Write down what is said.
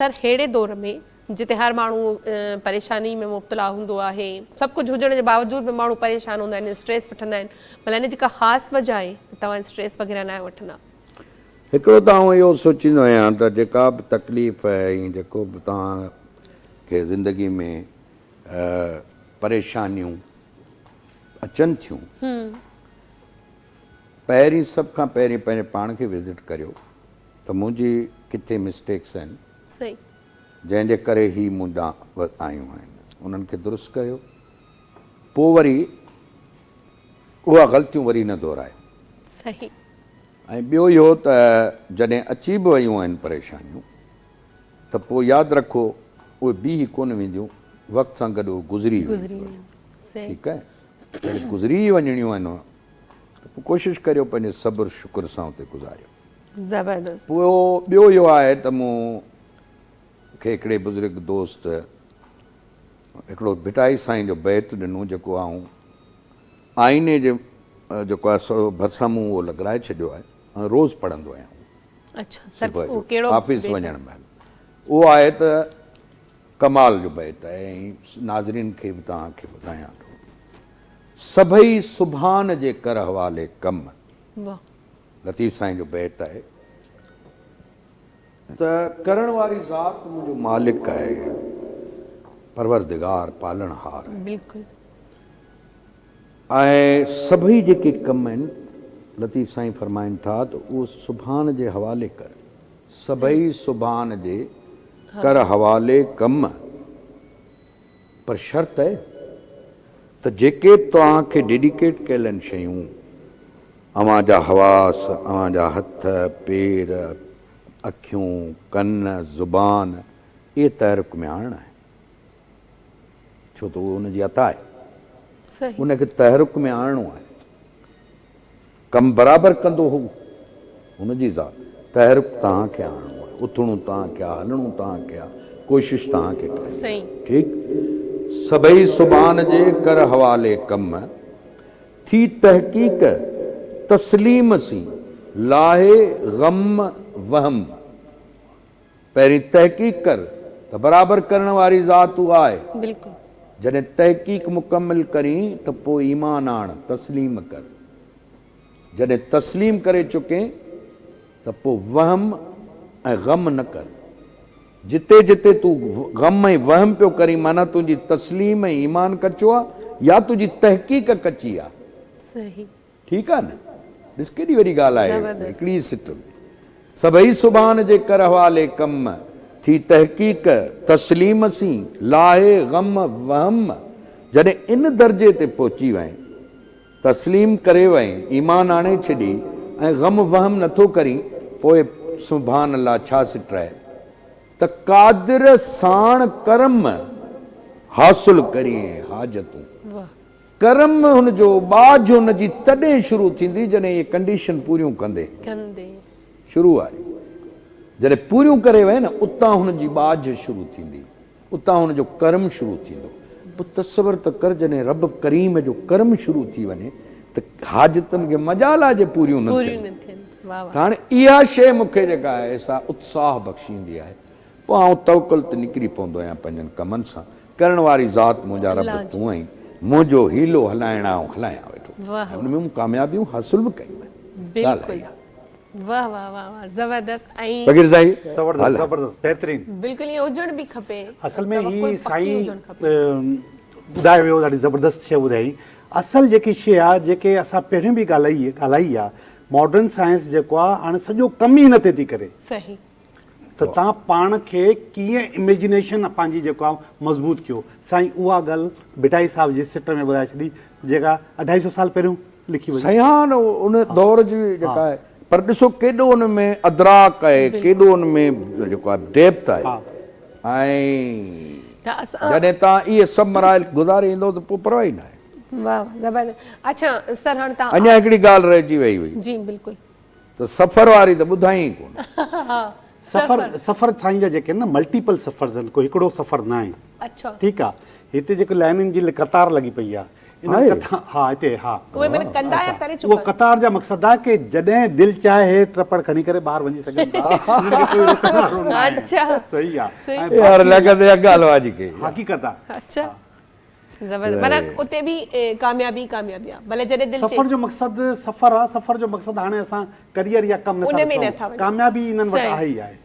Sir हेड़े दौर में जिते हर माण्हू परेशानी में मुब्तला हूंदो आहे, सभु कुझु हुजण जे बावजूद में माण्हू परेशान हूंदा आहिनि, स्ट्रेस वठंदा आहिनि, भला हिन जी का ख़ासि वजह आहे तव्हां स्ट्रेस वग़ैरह न वठंदा? हिकिड़ो त आउं इहो सोचींदो आहियां त जेका बि तकलीफ़ ऐं जेको बि तव्हांखे ज़िंदगी में परेशानियूं अचनि थियूं, पहिरीं सभ खां पहिरीं पंहिंजे पाण खे विज़िट करियो त मुंहिंजी किथे मिस्टेक्स आहिनि, सही, जंहिंजे करे ही मूं ॾांहुं आयूं आहिनि, उन्हनि खे दुरुस्त कयो, पोइ वरी उहा ग़लतियूं वरी न दोहरायो। सही। ऐं ॿियो इहो त जॾहिं अची बि वयूं आहिनि परेशानियूं त पोइ यादि रखो उहे बीह कोन वेंदियूं, वक़्त सां गॾु उहे गुज़री वेंदियूं। ठीकु आहे, जॾहिं गुज़री वञणियूं आहिनि त पोइ कोशिशि करियो पंहिंजे सब्र शुक्र सां उते गुज़ारियो। ज़बरदस्त। पोइ ॿियो इहो आहे त मूंखे हिकिड़े बुज़ुर्ग दोस्त हिकिड़ो भिटाई साईं जो बैत ॾिनो, जेको आऊं आईने जे जेको आहे सो भरिसां मूं उहो लॻाए छॾियो आहे ऐं रोज़ु पढ़ंदो आहियां। अच्छा सर, वो कहिड़ो ऑफिस वञण महिल उहो आहे त कमाल जो बैत आहे ऐं नाज़रीन खे बि तव्हांखे ॿुधायां थो। सभई सुभान जे कर हवाले कम, लतीफ़ साईं जो बैत आहे त करण वारी ज़ात मुंहिंजो मालिक आहे, परवरदिगार पालणहार आहे। बिल्कुलु। ऐं सभई जेके कम आहिनि लतीफ़ साईं फरमाइनि था त उहो सुभान जे हवाले कर, सभई सुभान जे कर हवाले कम, पर शर्त आहे त जेके तव्हांखे डेडिकेट कयल आहिनि शयूं, अव्हां जा हवास, अव्हां जा हथ पेर अखियूं कन ज़ुबान, इहे तहरुक में आणणा आहे, छो त उहो उनजी अता आहे, उनखे तहरुक में आणणो आहे। कमु बराबरि कंदो हू हुनजी ज़ात, तहरुक तव्हांखे आणणो आहे, उथणो तव्हांखे आहे, हलणो तव्हांखे आहे, कोशिशि तव्हांखे करिणी। ठीकु। सभई सुभान जे कर हवाले कम, थी तहक़ीक़ तस्लीम सी लाहे ग़म वहम। पहिरीं तहक़ीक़ कर त बराबरि करण वारी ज़ात उहा आहे। बिल्कुलु। जॾहिं तहक़ीक़ मुकमिल करीं त पोइ ईमान आण, तस्लीम कर। जॾहिं तस्लीम करे चुके त पोइ वहम ऐं ग़म न कर। जिते जिते तूं ग़म ऐं वहम पियो करीं, माना तुंहिंजी तस्लीम ऐं ईमान कचो आहे या तुंहिंजी तहक़ीक़ कची आहे। सही। ठीकु आहे न, ॾिस केॾी वॾी ॻाल्हि आहे हिकिड़ी सिट में। सभई सुभान जे कर हवाले कम, थी तहक़ीक़ तस्लीम सी लाहे ग़म वहम। जॾहिं इन दर्जे ते पहुची वएं, तस्लीम करे वएं, ईमान आणे छॾी ऐं ग़म वहम नथो करी, पोइ सुभान अल्लाह छा सिट आहे त क़ादिर साण करम हासिल करीं हाजतूं। करम हुनजो बाज हुनजी तॾहिं शुरू थींदी जॾहिं इहे कंडीशन पूरियूं कंदे शुरू आहे। जॾहिं पूरियूं करे वए न, उतां हुनजी बाज शुरू थींदी, उतां हुनजो कर्म शुरू थींदो। पोइ तसवर त कर, जॾहिं रब करीम जो कर्म शुरू थी वञे त हाजतनि खे मजाला जे पूरियूं न थियनि। हाणे इहा शइ मूंखे जेका आहे सा उत्साह बख़्शींदी आहे। पोइ आउं तवकल ते निकिरी पवंदो आहियां पंहिंजनि कमनि सां। करण वारी ज़ात मुंहिंजा रब तूं आहीं, मुंहिंजो हीलो हलाइणा ऐं हलायां वेठो, हुन में मूं कामयाबियूं हासिल बि कयूं आहिनि। वाह वाह वाह वाह, ज़बरदस्त। ऐं फ़कीर साईं ज़बरदस्त बेहतरीन, बिल्कुलु ईअं हुजण बि खपे। असल में ही साईं ॿुधायो वियो, ॾाढी ज़बरदस्त शइ ॿुधाई। असल जेकी शइ आहे, जेके असां पहिरियों बि ॻाल्हाई आहे, मॉडर्न साइंस जेको आहे हाणे सॼो कम ई न थी करे। सही। त तव्हां पाण खे कीअं इमेजिनेशन पंहिंजी जेको आहे मज़बूत कयो, साईं उहा ॻाल्हि भिटाई साहिब जी सिट में ॿुधाए छॾी, जेका 250 साल पहिरियों लिखी वई। साईं हा, उन दौर जी जेका आहे, पर ॾिसो केॾो हुन में अदराक आहे, केॾो हुन में जेको आहे डेप्थ आहे। ऐं जॾहिं तव्हां इहे सभु मराइल गुज़ारे ईंदो त पोइ परवाह ई न आहे। वाह ज़बरदस्त। अच्छा सर, हाणे तव्हां अञा हिकिड़ी ॻाल्हि रहिजी वई हुई। जी बिल्कुलु। त सफ़र वारी त ॿुधाई ई कोन। सफ़र साईं जा जेके न मल्टीपल सफ़र आहिनि, कोई हिकिड़ो सफ़र न आहे। अच्छा। ठीकु आहे, हिते जेके लाइनुनि जी कतार लॻी पई आहे, इन कथा हा हिते हा उहे माना कंदा या करे उहो चुका कतार जा मक़सद आहे कि जॾहिं दिलि चाहे टपड़ खणी करे ॿाहिरि वञी सघनि था। उन्हनि खे कोई रोकण वारो न आहे। अच्छा सही आहे ऐं यार बाक़ी लॻंदे ॻाल्हि वाजी कई हक़ीक़त आहे। अच्छा ज़बरदस्त माना उते बि कामयाबी आहे भले जॾहिं दिलि सफ़र जो मक़सदु सफ़र आहे, सफ़र जो मक़सदु हाणे असां करियर या कमु उन में नथा नथा ॾिसूं। वञूं। कामयाबी इन्हनि वटि सही। आहे ई आहे।